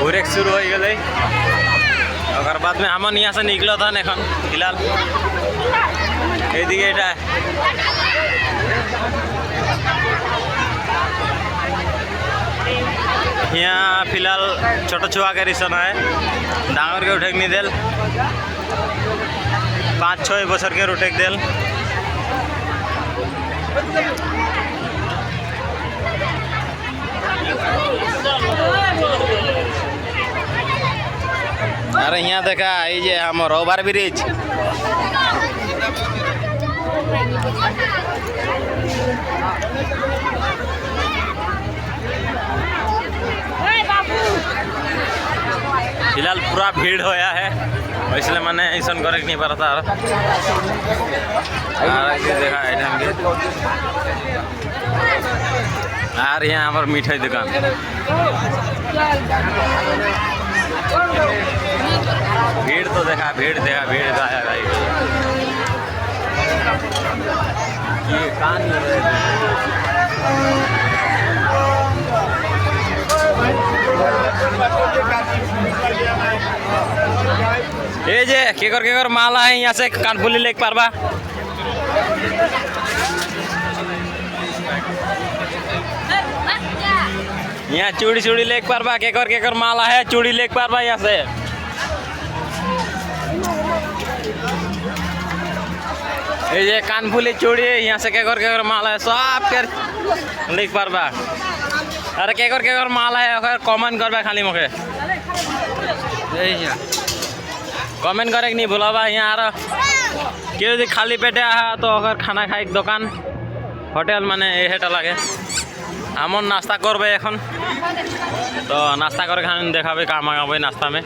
घूरे शुरू हो गए और बाद में हम यहाँ से निकलो था এখন फिलहाल এইদিকে এটা यहाँ फिलहाल छोटा छुआ के रिसन है डांगर के उठेक नहीं दिल 5-6 बছर के उठेक दिल अरे यहाँ देखा ये हमर ओवर ब्रिज फिलहाल पूरा भीड़ होया है इसलिए मैंने ऐसा करे नहीं पा रहा था देखा यार यहाँ पर मिठाई दुकान भीड़ तो देखा भीड़ आया भाई ये कान ये जे केकर माला है यहाँ से कानफुली लेक पारबा यहाँ चूड़ी लेक पारबा केकर माला है चूड़ी लेक पारबा यहाँ से ये जे कानफुली चूड़ी यहाँ से केकर माला है सब के लेक पारबा अरे केकर माला है कमेंट करबा खाली मुखे कमेंट करे नहीं भूलबा यहाँ क्यों खाली पेटे आहा तो अगर खाना खाई दुकान होटेल माने हेटा लगे आमन नाश्ता करबे এখন तो नाश्ता करे खान देखाबे काम आगाबे नाश्ता में